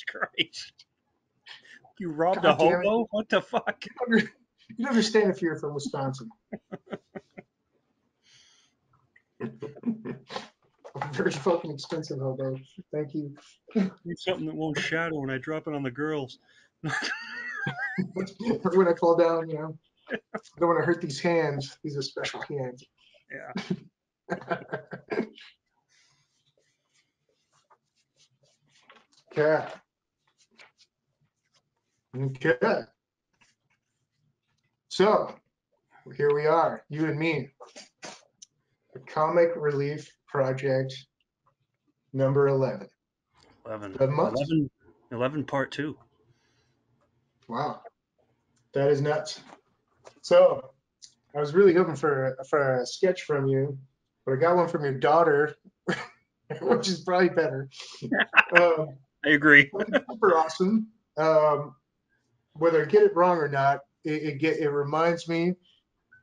Christ. You robbed a God damn it. hobo? What the fuck? You'd understand if you're from Wisconsin. Very fucking expensive hobo. Thank you. Need something that won't shadow when I drop it on the girls. When I fall down, I don't want to hurt these hands. These are special hands. Yeah. Okay. Okay. So here we are, you and me. The comic relief project number 11. 11. 11 months? 11 part 2. Wow. That is nuts. So I was really hoping for a sketch from you, but I got one from your daughter, which is probably better. I agree. Super awesome. Whether I get it wrong or not, it reminds me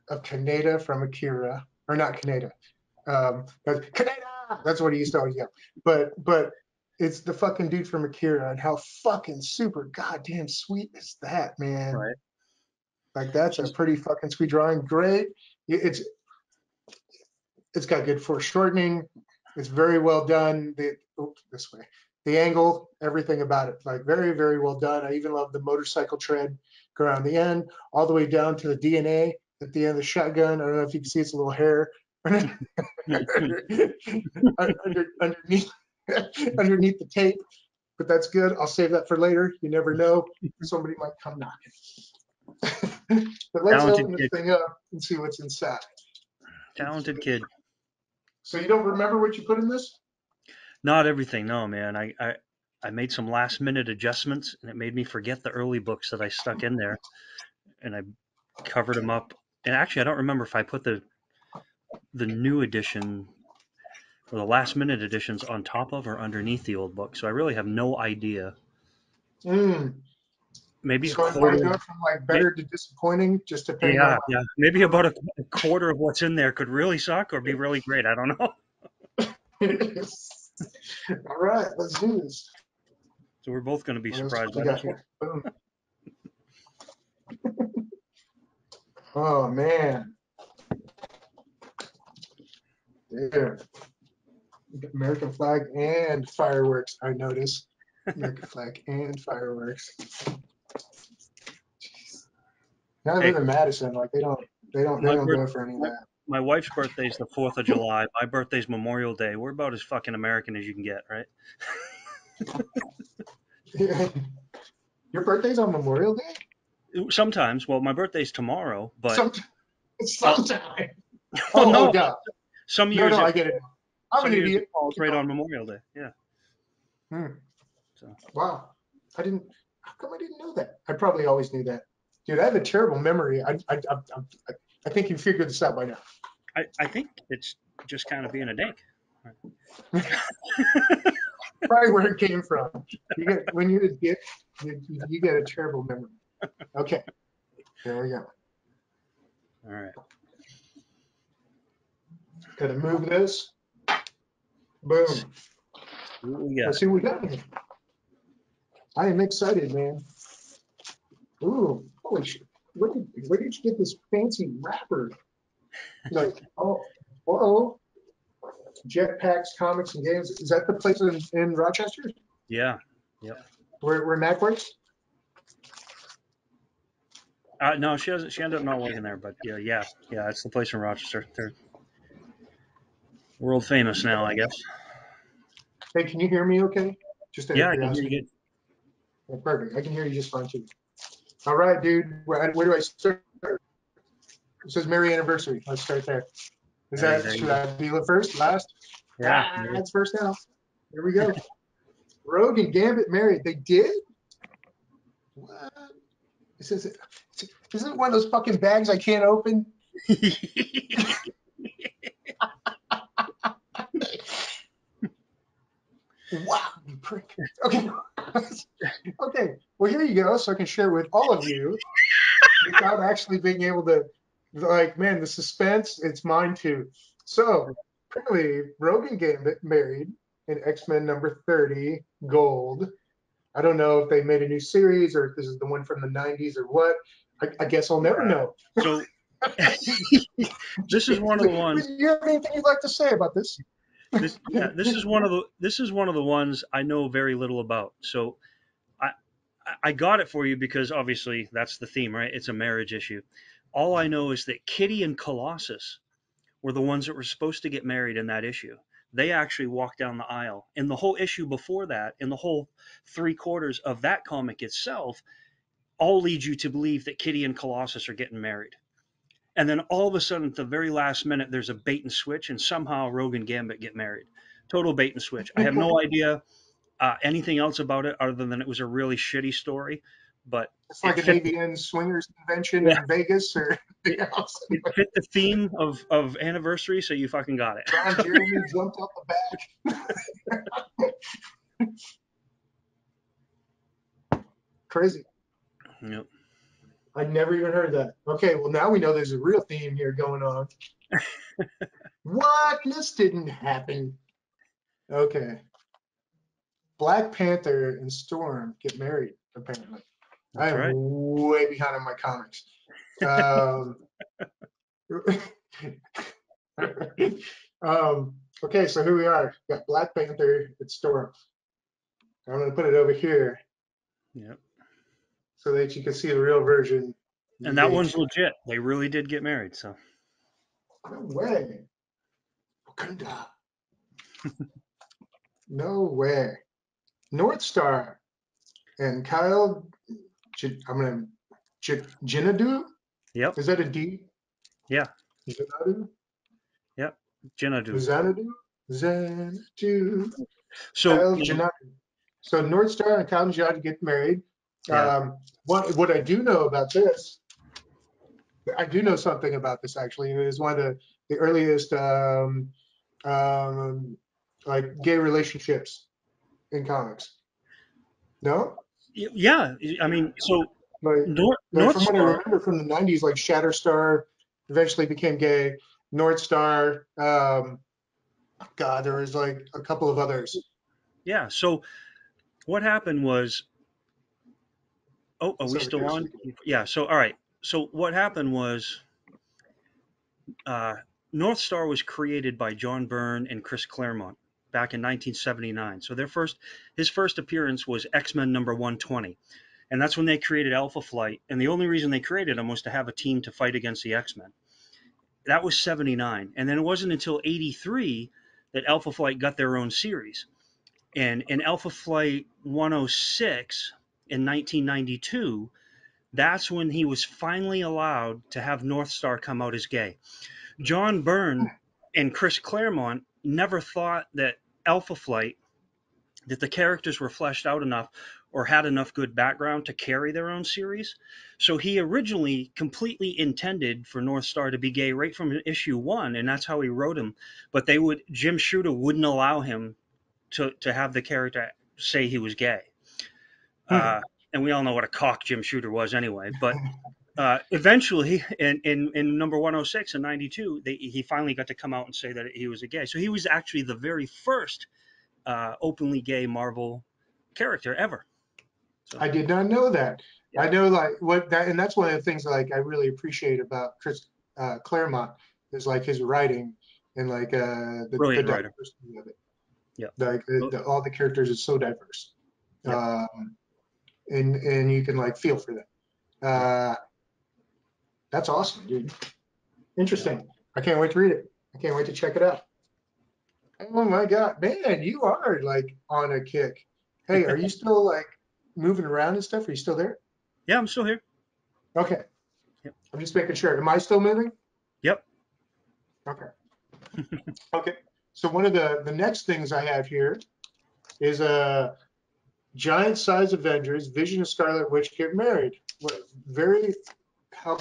of Kaneda from Akira, or not Kaneda. Kaneda! That's what he used to always yell. But it's the fucking dude from Akira, and how fucking super goddamn sweet is that, man? Right. Like that's a pretty fucking sweet drawing. Great. It's got good foreshortening. It's very well done. This way. The angle, everything about it, like very, very well done. I even love the motorcycle tread around the end, all the way down to the DNA at the end of the shotgun. I don't know if you can see it's a little hair underneath underneath the tape, but that's good. I'll save that for later. You never know. Somebody might come knocking. But let's Talented open this kid. thing up and see what's inside. Talented kid. So you don't remember what you put in this? Not everything, no, man. I made some last minute adjustments, and it made me forget the early books that I stuck in there, and I covered them up. And actually, I don't remember if I put the new edition or the last minute editions on top of or underneath the old book. So I really have no idea. Maybe a So it might quarter. go from like better to disappointing, just depending on. Yeah. Maybe about a quarter of what's in there could really suck or be really great. I don't know. All right, let's do this. So we're both going to be What else surprised we by got this one. here? Boom. Oh man. Yeah. American flag and fireworks, I notice. American flag and fireworks. Now I Hey, live in Madison, like they don't my go for any of that. my wife's birthday is the 4th of July. My birthday's Memorial Day. We're about as fucking American as you can get, right? Your birthday's on Memorial Day? Sometimes. Well, my birthday's tomorrow, but uh, Sometime. well, Oh no. yeah. Some No, years I get it. I'm an it idiot. falls right on Memorial Day. Yeah. Hmm. So Wow. How come I didn't know that? I probably always knew that. Dude, I have a terrible memory. I think you figured this out by now. I think it's just kind of being a dink. Probably where it came from. When you're a dick, you get a terrible memory. Okay. There we go. All right. Gotta move this. Boom. What we got? Let's see what we got here. I am excited, man. Ooh, holy shit. Where did you get this fancy wrapper? Like, oh, Jetpacks, Comics, and Games. Is that the place in Rochester? Yeah. Yep. Where Mac works? No, she doesn't. She ended up not working there, but yeah. It's the place in Rochester. They're world famous now, I guess. Hey, can you hear me okay? Just out of Yeah, I can hear you curiosity. good. Yeah, perfect. I can hear you just fine too. All right, dude. Where do I start? It says Merry Anniversary. Let's start there. Hey, there you Should go. I be first? Last? Yeah. It's first now. Here we go. Rogue and Gambit married. They did? What? It says, isn't it one of those fucking bags I can't open? Wow, you prick. Okay. Okay. Well, here you go. So I can share with all of you without actually being able to, like, man, the suspense, it's mine too. So, apparently, Rogue and Gambit married in X-Men number 30, Gold. I don't know if they made a new series or if this is the one from the 90s or what. I guess I'll never Yeah. know. So this is one of the ones. You have anything you'd like to say about this? This is one of the ones I know very little about. So I I got it for you because obviously that's the theme, right? It's a marriage issue. All I know is that Kitty and Colossus were the ones that were supposed to get married in that issue. They actually walked down the aisle. And the whole issue before that, and the whole three quarters of that comic itself, all lead you to believe that Kitty and Colossus are getting married. And then all of a sudden, at the very last minute, there's a bait and switch, and somehow Rogue and Gambit get married. Total bait and switch. I have no idea anything else about it other than it was a really shitty story, but It's like it an fit. AVN swingers convention Yeah, in Vegas or anything else. it fit the theme of anniversary, so you fucking got it. Ron Jeremy jumped out the back. Crazy. Yep, I never even heard that. Okay, well now we know there's a real theme here going on. What? This didn't happen. Okay. Black Panther and Storm get married, apparently. I that's am right. way behind on my comics. Um, okay, so here we are. Got Black Panther and Storm. I'm going to put it over here Yep, so that you can see the real version. and that The one's legit. They really did get married. So No way. Wakanda. No way. North Star and Kyle, I'm going to, Jinadu? yep, Is that a D? yeah, Xanadu? yep. Jenadu. Xanadu? Xanadu. So Kyle now, Janadu. So North Star and Kyle Janadu get married. yeah, What I do know about this, I do know something about this actually. It was one of the earliest um, like gay relationships in comics. No? yeah. I mean, so Like, like North from what I Star. remember from the 90s, like Shatterstar eventually became gay. North Star, God, there was like a couple of others. Yeah. So what happened was, oh, are It's we over still here. on? Yeah. So all right. So what happened was uh, North Star was created by John Byrne and Chris Claremont back in 1979. So his first appearance was X-Men number 120, and that's when they created Alpha Flight. And the only reason they created them was to have a team to fight against the X-Men. That was 79, and then it wasn't until 83 that Alpha Flight got their own series. And in Alpha Flight 106 in 1992, that's when he was finally allowed to have North Star come out as gay. John Byrne and Chris Claremont never thought that Alpha Flight, that the characters were fleshed out enough or had enough good background to carry their own series. So he originally completely intended for North Star to be gay right from issue one, and that's how he wrote him. But Jim Shooter wouldn't allow him to have the character say he was gay. Hmm. Uh, and we all know what a cock Jim Shooter was anyway. But eventually, in number 106 and 92, he finally got to come out and say that he was a gay. So he was actually the very first openly gay Marvel character ever. So I did not know that. yeah, I know like what that, and that's one of the things like I really appreciate about Chris Claremont is like his writing and like the brilliant writer. diversity of it. Yeah, Like oh, all the characters are so diverse, yeah, um, and you can like feel for them. yeah, Uh, that's awesome, dude. yeah. Interesting. I can't wait to read it. I can't wait to check it out. Oh my God, man, you are like on a kick. Hey, are you still like moving around and stuff? Are you still there? Yeah, I'm still here. Okay, Yep, I'm just making sure. Am I still moving? yep, Okay. Okay. So one of the next things I have here is a giant size Avengers, Vision and Scarlet Witch get married. What very how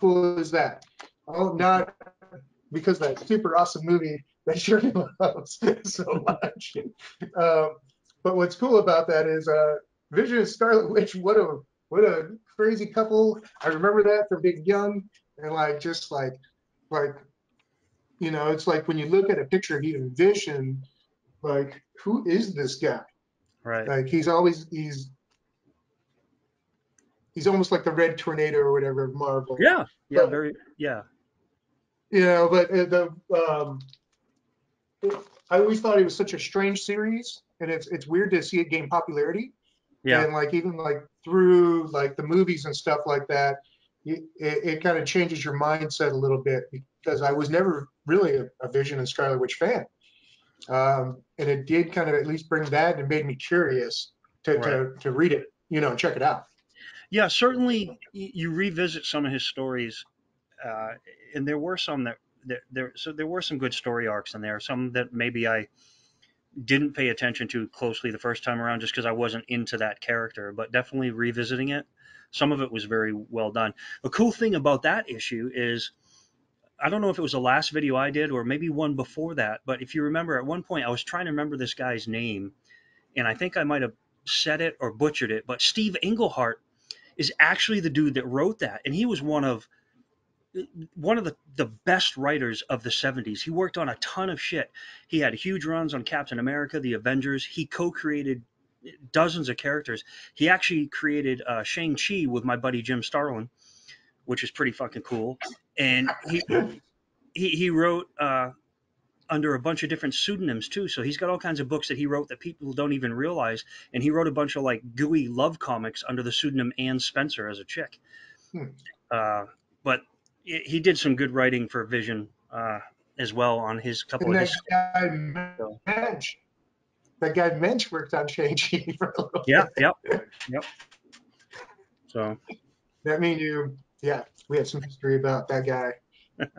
cool is that? Oh, not because that super awesome movie that Shirley loves so much. Um, but what's cool about that is Vision and Scarlet Witch. What a crazy couple. I remember that from being young and like just like it's like when you look at a picture of even Vision, like who is this guy? right. Like he's always he's he's almost like the Red Tornado or whatever of Marvel. Yeah, yeah, But very, yeah, but I always thought it was such a strange series, and it's weird to see it gain popularity. yeah, And like even like through like the movies and stuff like that, it kind of changes your mindset a little bit because I was never really a Vision and Scarlet Witch fan. And it did kind of at least bring that and made me curious right. to read it, and check it out. Yeah, certainly you revisit some of his stories, uh, and there were some so there were some good story arcs in there. Some that maybe I didn't pay attention to closely the first time around just because I wasn't into that character, but definitely revisiting it, some of it was very well done. The cool thing about that issue is I don't know if it was the last video I did or maybe one before that, but if you remember at one point I was trying to remember this guy's name and I think I might have said it or butchered it, but Steve Englehart is actually the dude that wrote that, and he was one of the best writers of the 70s. He worked on a ton of shit. He had huge runs on Captain America, the Avengers. He co-created dozens of characters. He actually created Shang-Chi with my buddy Jim Starlin, which is pretty fucking cool. And he wrote under a bunch of different pseudonyms too. So he's got all kinds of books that he wrote that people don't even realize. And he wrote a bunch of like gooey love comics under the pseudonym Ann Spencer as a chick. Hmm. But he did some good writing for Vision as well on his couple And of that his. guy So, Mensch, that guy Mensch worked on Shang-Chi for a little yeah, bit. yep, yep. So That mean yeah, we have some history about that guy.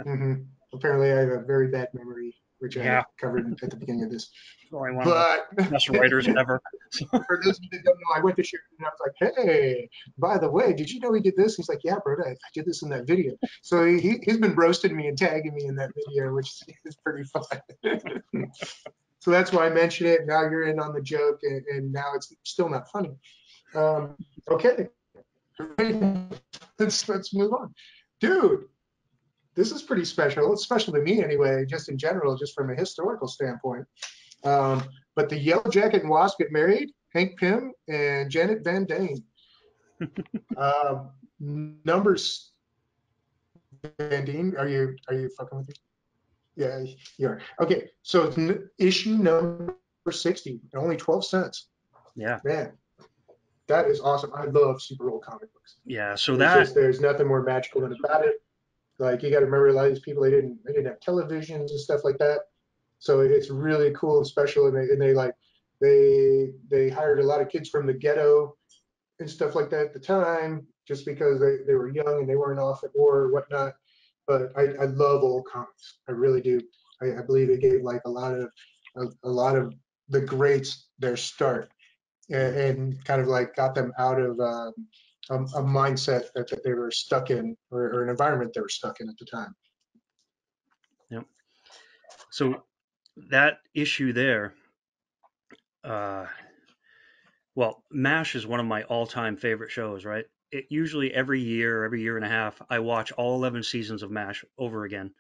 hmm Apparently, I have a very bad memory, which I yeah, covered at the beginning of this. probably one of the But best writers ever. for those of you that don't know, I went to Sheridan and I was like, hey, by the way, did you know he did this? He's like, yeah, bro, I did this in that video. So he's been roasting me and tagging me in that video, which is pretty fun. So that's why I mentioned it. Now you're in on the joke, and now it's still not funny. Um, okay, let's move on. Dude, this is pretty special. It's special to me anyway, just in general, just from a historical standpoint. Um, but the Yellow Jacket and Wasp get married, Hank Pym and Janet Van Dyne. Numbers, Van Dyne, are you fucking with me? Yeah, you are. Okay, so it's issue number 60, only 12 cents. Yeah, Man, that is awesome. I love super old comic books. yeah. So There's that just there's nothing more magical than about it. Like you got to remember a lot of these people they didn't have televisions and stuff like that. So it's really cool and special. And they like they hired a lot of kids from the ghetto and stuff like that at the time, just because they were young and they weren't off at war or whatnot. But I love old comics. I really do. I believe it gave like a lot of the greats their start and kind of like got them out of a mindset that they were stuck in or an environment they were stuck in at the time. yep. So that issue there. Uh, well, MASH is one of my all-time favorite shows. Right? It usually every year and a half, I watch all 11 seasons of MASH over again.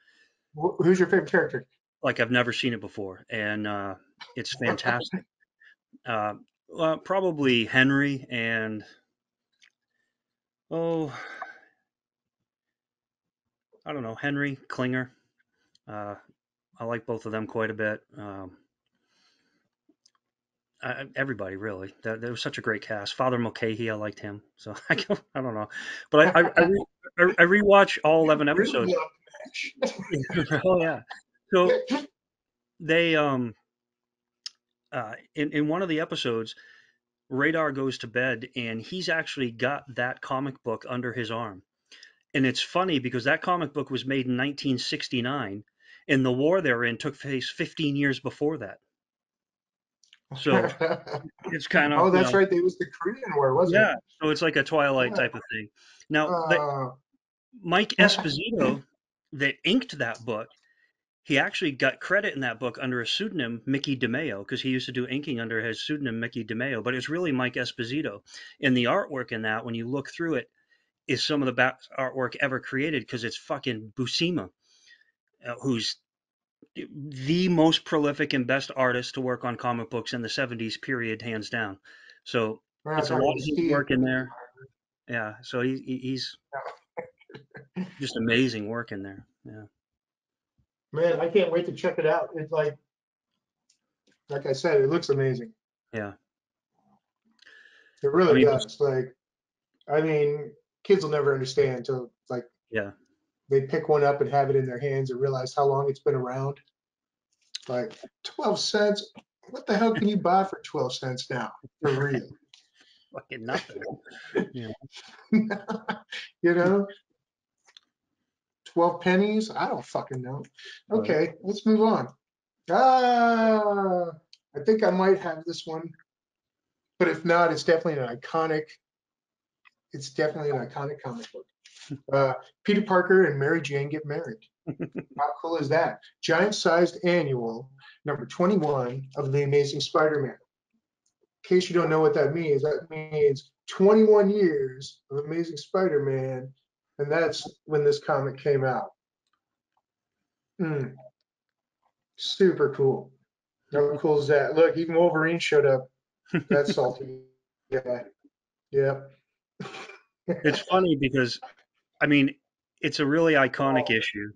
Who's your favorite character? Like I've never seen it before, and it's fantastic. Uh, probably Henry and oh, I don't know, Henry Klinger. Uh, I like both of them quite a bit. Everybody really. There was such a great cast. Father Mulcahy, I liked him. So I don't know, but I rewatch all You 11 really episodes. love Oh yeah. So MASH. they in one of the episodes, Radar goes to bed and he's actually got that comic book under his arm. And it's funny because that comic book was made in 1969 and the war they're in took place 15 years before that. So it's kind of, Oh, that's right. It was the Korean War, wasn't it? yeah. So it's like a Twilight Yeah. type of thing. Now, Uh, Mike Esposito, that inked that book, he actually got credit in that book under a pseudonym, Mickey DeMeo, because he used to do inking under his pseudonym, Mickey DeMeo. But it's really Mike Esposito. And the artwork in that, when you look through it, is some of the best artwork ever created because it's fucking Buscema, who's the most prolific and best artist to work on comic books in the 70s period, hands down. So we're not it's a talking lot about of his Steve. work in there. Yeah, so he's just amazing work in there. Yeah, Man, I can't wait to check it out. It's like I said, it looks amazing. yeah. It I really mean, does. Like, I mean, kids will never understand until like yeah, they pick one up and have it in their hands and realize how long it's been around. Like 12 cents. What the hell can you buy for 12 cents now? For right. real. Fucking nothing. Yeah, You know, 12 pennies? I don't fucking know. right. Okay, let's move on. Ah, I think I might have this one, but if not, it's definitely an iconic comic book. Uh, Peter Parker and Mary Jane get married. How cool is that? Giant sized annual, number 21 of The Amazing Spider Man. In case you don't know what that means 21 years of Amazing Spider Man, and that's when this comic came out. Mm, super cool. How cool is that? Look, even Wolverine showed up. That's salty. Yeah. Yep. It's funny because I mean, it's a really iconic issue.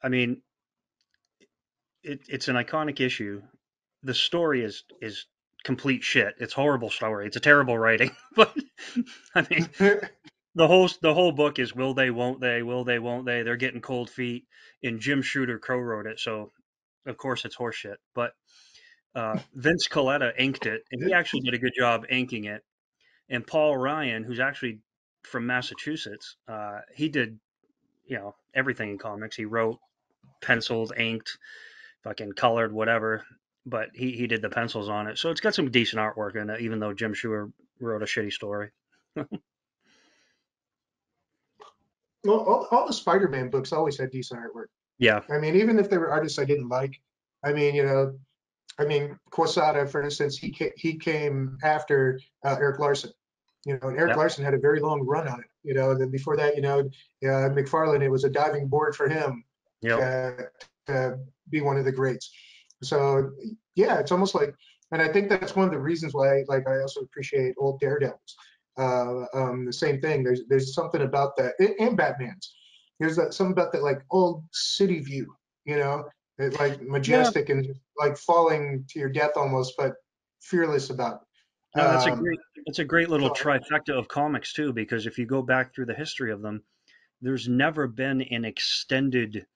I mean, it's an iconic issue. The story is complete shit. It's horrible story. It's a terrible writing, but I mean, the whole book is will they, won't they, will they, won't they. They're getting cold feet, and Jim Shooter co-wrote it, so of course it's horseshit. But Vince Coletta inked it, and he actually did a good job inking it. And Paul Ryan, who's actually from Massachusetts, he did everything in comics. He wrote, penciled, inked, fucking colored, whatever. But he did the pencils on it, so it's got some decent artwork in it, even though Jim Shooter wrote a shitty story. Well, all the Spider-Man books always had decent artwork. Yeah, I mean, even if they were artists I didn't like, I mean, Quesada, for instance, he came after Eric Larson. And Eric yep, Larson had a very long run on it. And then before that, McFarlane, it was a diving board for him yep, to be one of the greats. So yeah, it's almost like, and I think that's one of the reasons why, like, I also appreciate old Daredevils. The same thing. There's something about that, and Batman's. There's something about that, like old city view. Like yeah. majestic and just like falling to your death almost, but fearless about it. No, that's a great little So trifecta of comics too, because if you go back through the history of them, there's never been an extended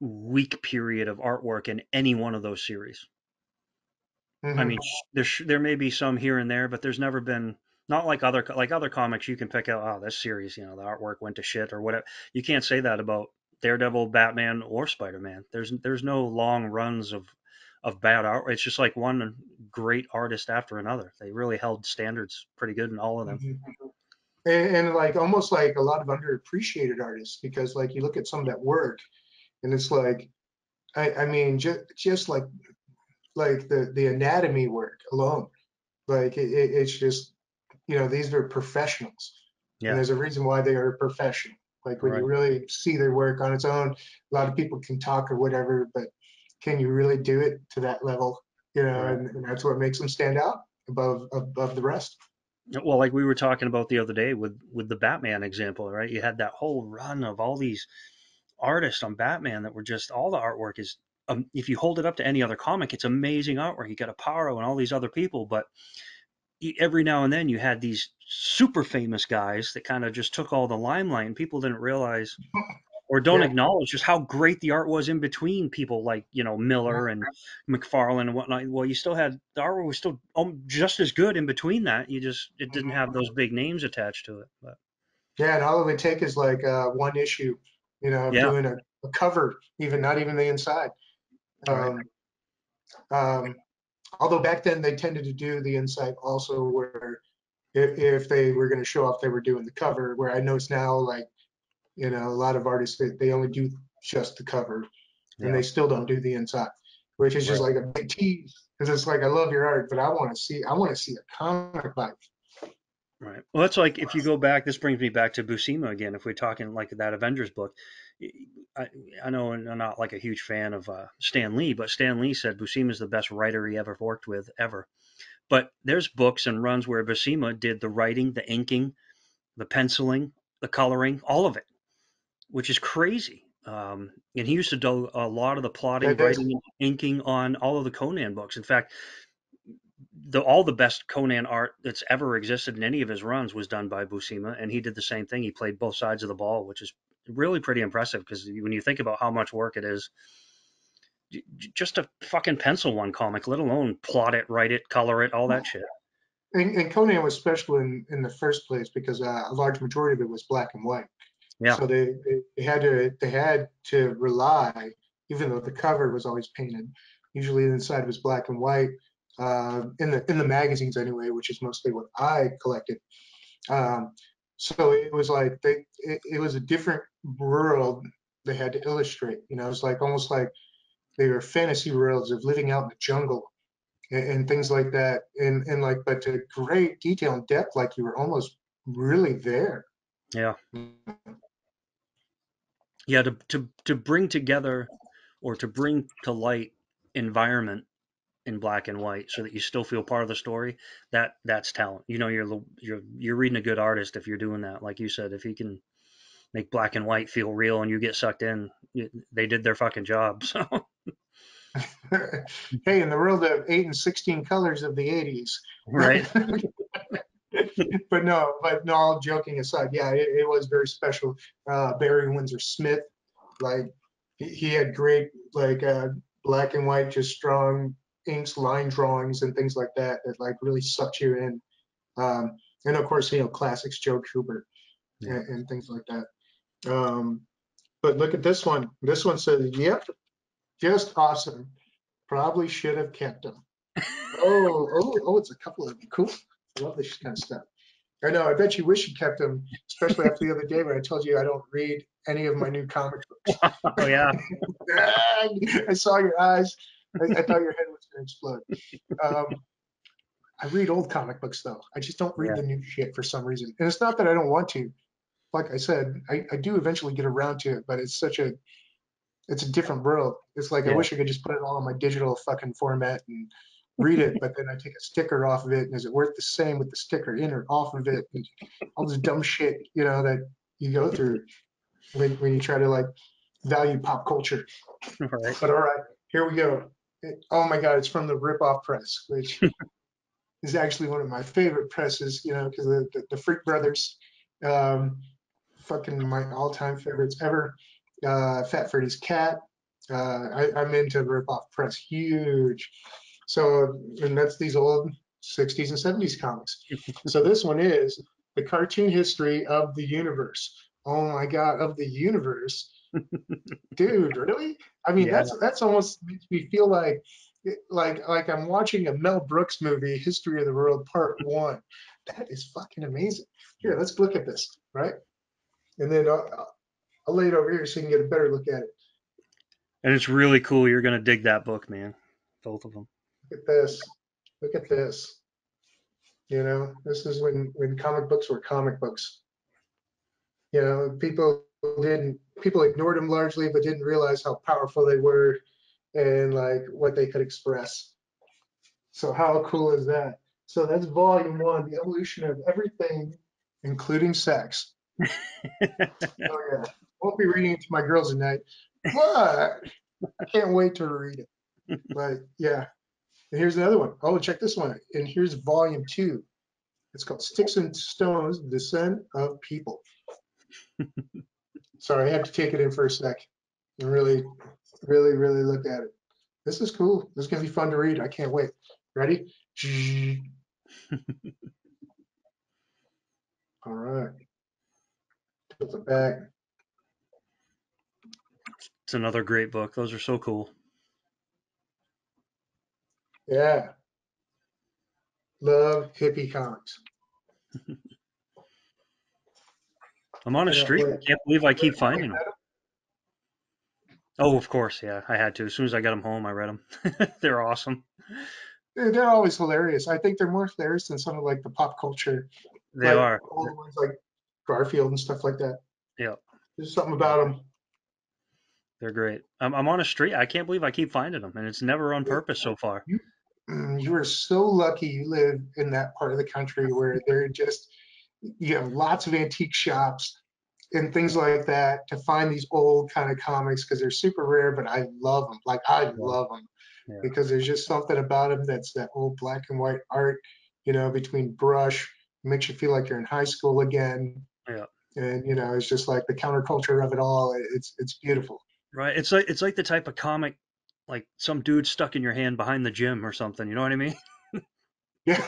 week period of artwork in any one of those series. I mhm, mean, there may be some here and there, but there's never been, not like other comics. You can pick out, oh, this series, the artwork went to shit or whatever. You can't say that about Daredevil, Batman, or Spider Man. There's no long runs of bad art. It's just like one great artist after another. They really held standards pretty good in all of them. mhm. And like almost like a lot of underappreciated artists because like you look at some of that work and it's like I mean just like the anatomy work alone like it's just these are professionals and Yeah, there's a reason why they are professional. Like when you right, really see their work on its own, a lot of people can talk or whatever, but can you really do it to that level? right. And that's what makes them stand out above the rest. Well, like we were talking about the other day with the Batman example, right? You had that whole run of all these artists on Batman that were just all the artwork is. If you hold it up to any other comic, it's amazing artwork. You got Aparo and all these other people, but every now and then you had these super famous guys that kind of just took all the limelight, and people didn't realize or don't Yeah. acknowledge just how great the art was in between people like Miller and McFarlane and whatnot. Well, you still had the art was still just as good in between that. It didn't have those big names attached to it. But Yeah, and all it would take is like one issue, of yeah, doing a cover, even not even the inside. right, Um, um, Although back then they tended to do the inside also, where if they were going to show off, they were doing the cover. Where I notice now, like a lot of artists they only do just the cover, and yeah, they still don't do the inside, which is just right. like a big tease because it's like I love your art, but I want to see a comic by Right. Well, that's like if you go back. This brings me back to Buscema again. If we're talking like that Avengers book, I, I know I'm not like a huge fan of Stan Lee, but Stan Lee said Buscema is the best writer he ever worked with ever But there's books and runs where Buscema did the writing, the inking, the penciling, the coloring, all of it, which is crazy. And he used to do a lot of the plotting, That is. writing, and inking on all of the Conan books. In fact, all the best Conan art that's ever existed in any of his runs was done by Buscema, and he did the same thing. He played both sides of the ball, which is really pretty impressive because when you think about how much work it is just to fucking pencil one comic, let alone plot it, write it, color it, all that shit. And Conan was special in the first place because a large majority of it was black and white. Yeah, So they had to rely, even though the cover was always painted, usually the inside was black and white. In the magazines anyway, which is mostly what I collected. Um, so it was like it was a different world they had to illustrate. It was like almost like they were fantasy worlds of living out in the jungle and things like that. And like, but to great detail and depth, like you were almost really there. yeah, yeah. To bring together or to bring to light environment in black and white so that you still feel part of the story. That's talent. You're reading a good artist if you're doing that. Like you said, if he can make black and white feel real and you get sucked in, they did their fucking job. So Hey, in the world of 8 and 16 colors of the 80s. right, But no, all joking aside, yeah, it was very special. Barry Windsor Smith, like he had great like black and white, just strong inks, line drawings, and things like that that like really sucked you in. And of course, classics, Joe Kubert yeah. and things like that. But look at this one. This one says, "Yep, just awesome. Probably should have kept them." Oh, it's a couple of them. Cool. I love this kind of stuff. I know. I bet you wish you kept them, especially after the other day when I told you I don't read any of my new comic books. Oh yeah, I saw your eyes. I thought your head was going to explode. Um, I read old comic books though. I just don't read yeah, the new shit for some reason. And it's not that I don't want to. Like I said, I do eventually get around to it, but it's a different world. It's like I yeah. wish I could just put it all in my digital fucking format and read it, but then I take a sticker off of it, and is it worth the same with the sticker in or off of it? And all this dumb shit, that you go through when you try to like value pop culture. Right. But all right, here we go. Oh my God, it's from the Rip Off Press, which is actually one of my favorite presses, because the Freak Brothers, um, fucking my all-time favorites ever. Fat Freddy's Cat. I'm into rip-off press, huge. So, and that's these old 60s and 70s comics. So this one is the cartoon history of the universe. Oh my God, of the universe, dude, really? I mean, Yeah. that's almost makes me feel like I'm watching a Mel Brooks movie, History of the World Part One. That is fucking amazing. Here, let's look at this, right? And then I'll lay it over here so you can get a better look at it. And it's really cool. You're gonna dig that book, man. Both of them. Look at this. Look at this. This is when comic books were comic books. People ignored them largely, but didn't realize how powerful they were and like what they could express. So how cool is that? So that's volume one, the evolution of everything, including sex. Oh yeah. Won't be reading it to my girls tonight, but I can't wait to read it. But yeah. And here's another one. Oh, check this one. And here's volume two. It's called Sticks and Stones, The Descent of People. Sorry, I had to take it in for a sec and really, really, really look at it. This is cool. This is going to be fun to read. I can't wait. Ready? All right. Put the back. It's another great book. Those are so cool. Yeah. Love hippie comics. I'm on a Cannot streak. wait. I can't believe I keep Have you finding them. read Oh, of course, yeah. I had to. As soon as I got them home, I read them. They're awesome. them? They're always hilarious. I think they're more hilarious than some of like the pop culture, They like are. all the ones like Garfield and stuff like that. Yeah, There's something about them. they're great. I'm on a streak. I can't believe I keep finding them, and it's never on purpose so far. You, you are so lucky you live in that part of the country where they're just, you have lots of antique shops and things like that to find these old kind of comics because they're super rare, but I love them. Like I Yeah. love them Yeah. because there's just something about them that's that old black and white art, between brush, makes you feel like you're in high school again. Yeah. And it's just like the counterculture of it all. It's beautiful. Right. It's like the type of comic like some dude stuck in your hand behind the gym or something. You know what I mean? Yeah.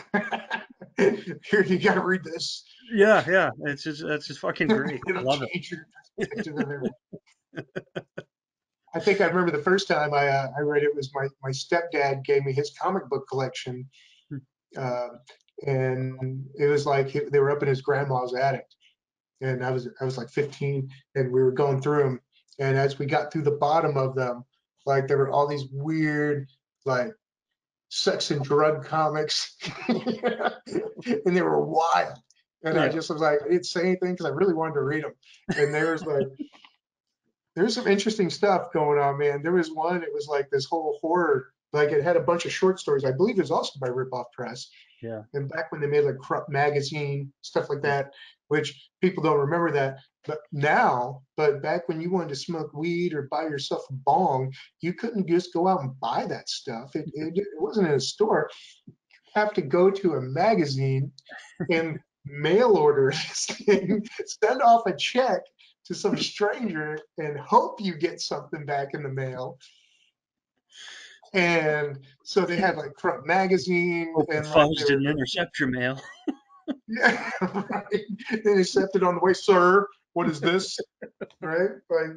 Here, you got to read this. Yeah. Yeah. That's just fucking great. I It'll love it. change your perspective of everything. I think I remember the first time I read it was my stepdad gave me his comic book collection, uh, and it was like they were up in his grandma's attic, and I was like 15, and we were going through them, and as we got through the bottom of them, like there were all these weird like sex and drug comics, and they were wild. And I Yeah. just was like, I didn't say anything because I really wanted to read them. And there's some interesting stuff going on, man. There was one, it was like this whole horror, like it had a bunch of short stories. I believe it was also by Ripoff Press. Yeah. And back when they made like Corrupt Magazine, stuff like that, which people don't remember that. But back when you wanted to smoke weed or buy yourself a bong, you couldn't just go out and buy that stuff. It wasn't in a store. You have to go to a magazine and mail order this thing, send off a check to some stranger and hope you get something back in the mail. And so they had like Corrupt Magazine Hope the and like fuzz they were, didn't intercept your mail. yeah, right. They accepted on the way, sir. What is this? Right? Like,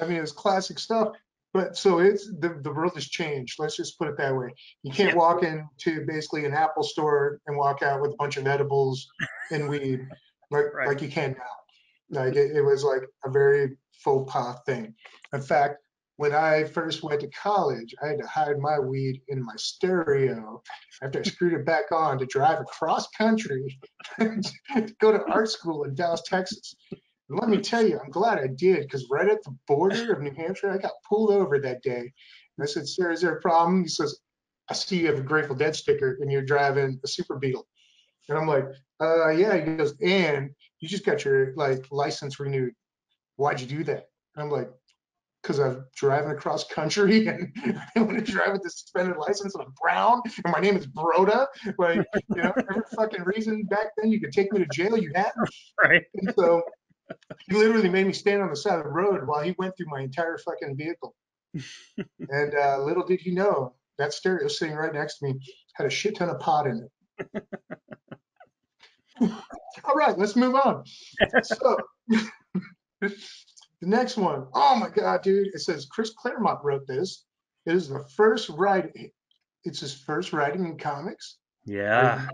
I mean, it's classic stuff. But so it's the world has changed. Let's just put it that way. You can't Yeah. walk into basically an Apple store and walk out with a bunch of edibles and weed Right. like you can now. Like it was like a very faux pas thing. In fact, when I first went to college, I had to hide my weed in my stereo after I screwed it back on to drive across country to go to art school in Dallas, Texas. And let me tell you, I'm glad I did because right at the border of New Hampshire, I got pulled over that day. And I said, "Sir, is there a problem?" He says, "I see you have a Grateful Dead sticker and you're driving a Super Beetle." And I'm like, yeah. He goes, "And you just got your like license renewed. Why'd you do that?" And I'm like, "Because I'm driving across country and I want to drive with this suspended license and I'm brown and my name is Broda. Like, every fucking reason back then you could take me to jail, you had." Right. And so he literally made me stand on the side of the road while he went through my entire fucking vehicle. And little did he know that stereo sitting right next to me had a shit ton of pot in it. All right, let's move on. So the next one, oh my God, dude, it says Chris Claremont wrote this. It is the first writing. It's his first writing in comics. Are Yeah. you?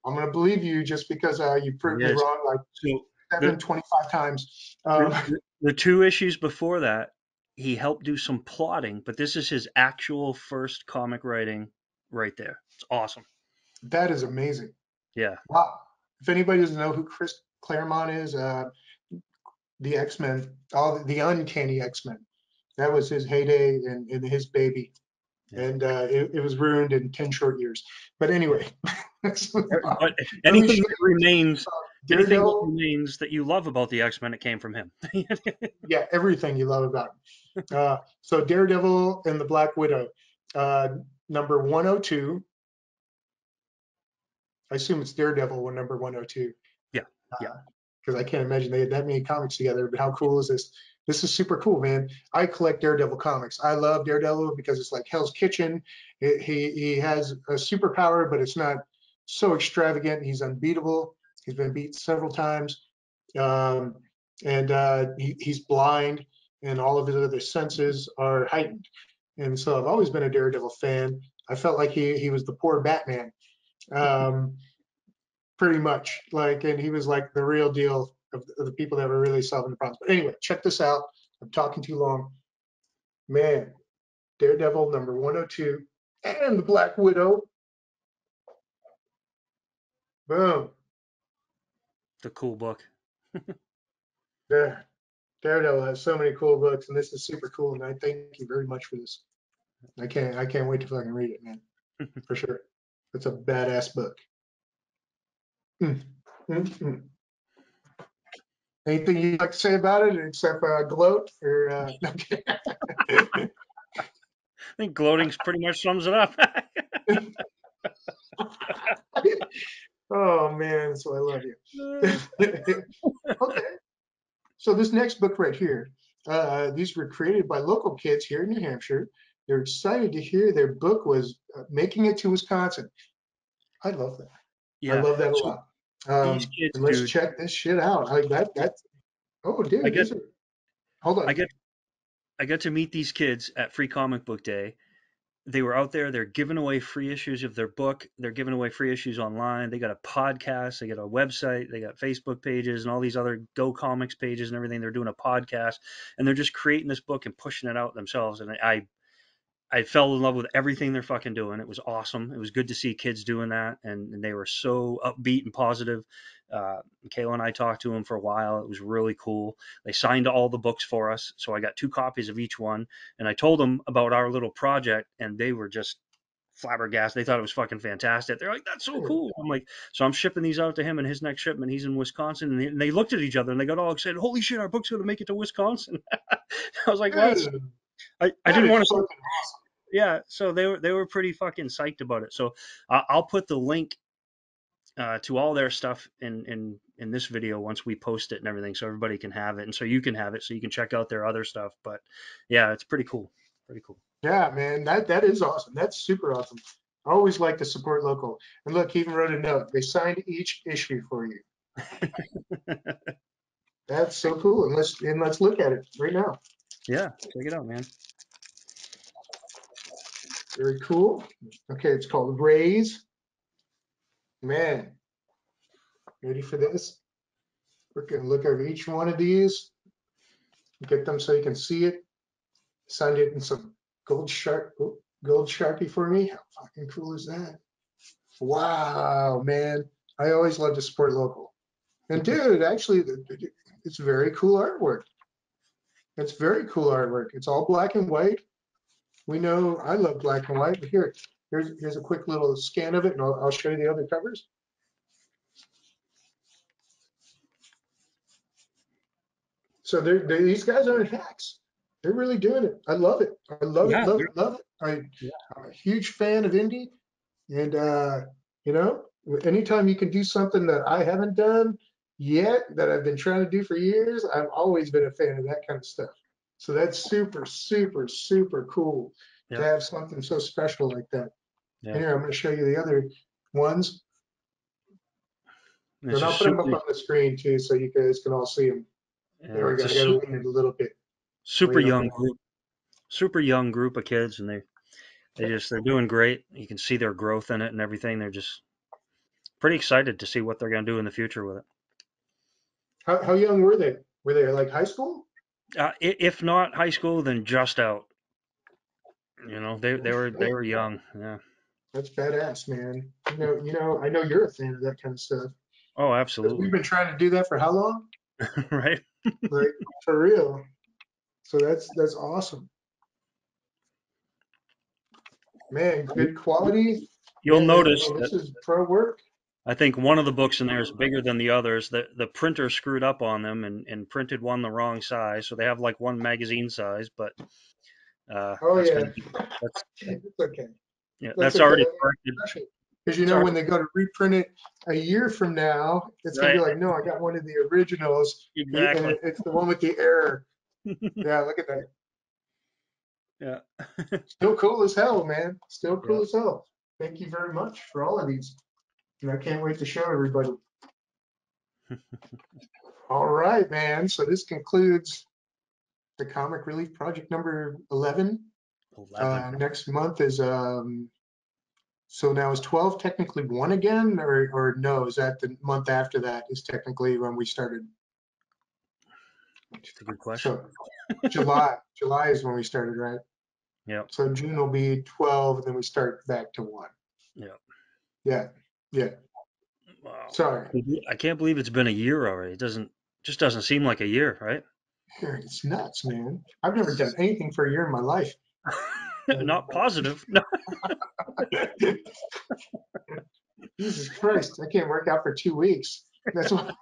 I'm gonna believe you just because you proved It me is. wrong like So the 725 times. the two issues before that, he helped do some plotting, but this is his actual first comic writing right there. It's awesome. That is amazing. Yeah. Wow. If anybody doesn't know who Chris Claremont is, the X-Men, all the uncanny X-Men, that was his heyday and his baby. Yeah. And it was ruined in 10 short years. But Yeah. anyway, let's move on. But Let me anything show that you remains, anything that Daredevil. remains that you love about the X Men, it came from him. Yeah, everything you love about him. So Daredevil and the Black Widow, uh, number 102. I assume it's Daredevil when number 102. Yeah. Yeah. Because I can't imagine they had that many comics together. But how cool is this? This is super cool, man. I collect Daredevil comics. I love Daredevil because it's like Hell's Kitchen. He has a superpower, but it's not so extravagant. He's unbeatable. He's been beat several times, um, and he's blind, and all of his other senses are heightened. And so I've always been a Daredevil fan. I felt like he was the poor Batman. Um, Pretty much like, and he was like the real deal of the people that were really solving the problems. But anyway, check this out. I'm talking too long, man. Daredevil number 102 and the Black Widow. Boom. The cool book. There. Daredevil has so many cool books, and this is super cool. And I thank you very much for this. I can't wait to fucking read it, man, for sure. That's a badass book. Mm, mm. Anything you'd like to say about it except gloat or okay. I think gloating pretty much sums it up. Oh man, so I love you. Okay, so this next book right here, these were created by local kids here in New Hampshire. They're excited to hear their book was making it to Wisconsin. I love that. I Yeah. love that a So lot. these kids, And let's dude, check this shit out. I that that's oh I dude, get these are hold I on. get I got to meet these kids at Free Comic Book Day. They were out there. They're giving away free issues of their book. They're giving away free issues online. They got a podcast. They got a website. They got Facebook pages and all these other Go Comics pages and everything. They're doing a podcast, and they're just creating this book and pushing it out themselves. And I fell in love with everything they're fucking doing. It was awesome. It was good to see kids doing that, and they were so upbeat and positive. Kayla and I talked to them for a while. It was really cool. They signed all the books for us, so I got 2 copies of each one. And I told them about our little project, and they were just flabbergasted. They thought it was fucking fantastic. They're like, "That's so cool." I'm like, "So I'm shipping these out to him, and his next shipment, he's in Wisconsin." And they looked at each other and they got all excited. "Holy shit, our book's gonna make it to Wisconsin!" I was like, "Well, Dude, I that didn't is want to say." fucking awesome. Yeah, so they were pretty fucking psyched about it. So I'll put the link to all their stuff in this video once we post it and everything, so everybody can have it, and so you can have it, so you can check out their other stuff. But yeah, it's pretty cool, pretty cool. Yeah, man, that is awesome. That's super awesome. I always like to support local. And look, he even wrote a note. They signed each issue for you. That's so cool. And let's look at it right now. Yeah, check it out, man. Very cool. Okay, it's called Raise. Man, ready for this? We're gonna look over each one of these, get them so you can see it. Signed it in some gold sharpie for me. How fucking cool is that? Wow, man. I always love to support local. And dude, actually, it's very cool artwork. It's very cool artwork. It's all black and white. We know I love black and white, but here's a quick little scan of it, and I'll show you the other covers. So these guys aren't hacks. They're really doing it. I love it. I love it. Yeah, Love it. Love it. yeah, I'm a huge fan of indie, and you know, anytime you can do something that I haven't done yet, that I've been trying to do for years, I've always been a fan of that kind of stuff. So that's super, super, super cool to yeah, have something so special like that. yeah. And here, I'm going to show you the other ones, And it's and a I'll put them up super, on the screen too, so you guys can all see them. There we it's go. a I got to super, lean it a little bit. super Lean them young down. group, super young group of kids, and they're doing great. You can see their growth in it and everything. They're just pretty excited to see what they're gonna do in the future with it. How young were they? Were they like high school? If not high school, then just out. They No were they shit. were young. Yeah. That's badass, man. I know you're a fan of that kind of stuff. Oh, Because we've absolutely. been trying to do that for how long? Right. Like for real. So that's awesome. Man, good quality. You'll Man, notice this that is pro work. I think one of the books in there is bigger than the others. The printer screwed up on them and printed one the wrong size, so they have like one magazine size. But Oh that's yeah. been that's It's okay. yeah, That's that's okay. already corrected. Because It's when already they go to reprint it a year from now, it's gonna be right. like, no, I got one of the originals, and Exactly. it's the one with the error. Yeah, look at that. Yeah. Still cool as hell, man. Still Yeah. cool as hell. Thank you very much for all of these. And I can't wait to show everybody. All right, man. So this concludes the Comic Relief Project number 11. 11. Next month is so now is 12 technically one again, or no? Is that the month after that is technically when we started? It's a good question. So July is when we started, right? Yeah. So June will be 12, and then we start back to one. Yeah. Yeah, yeah. Wow. Sorry. I can't believe it's been a year already. It just doesn't seem like a year, right? It's nuts, man. I've never done anything for a year in my life. Not positive. No. Jesus Christ, I can't work out for 2 weeks. That's what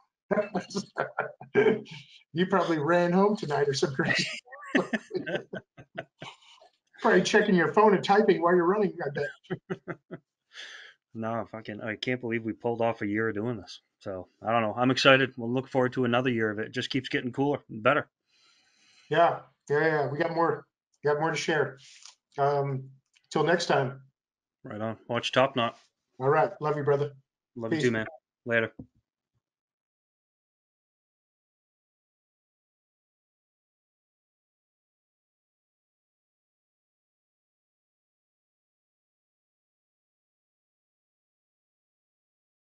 you probably ran home tonight or some crazy. Probably checking your phone and typing while you're running, I bet. No, fucking, I can't believe we pulled off a year of doing this. So I don't know. I'm excited. We'll look forward to another year of it. It just keeps getting cooler and better. Yeah, yeah. We got more to share. Till next time. Right on. Watch Top Knot. All right. Love you, brother. Love you too, Peace. man. Later.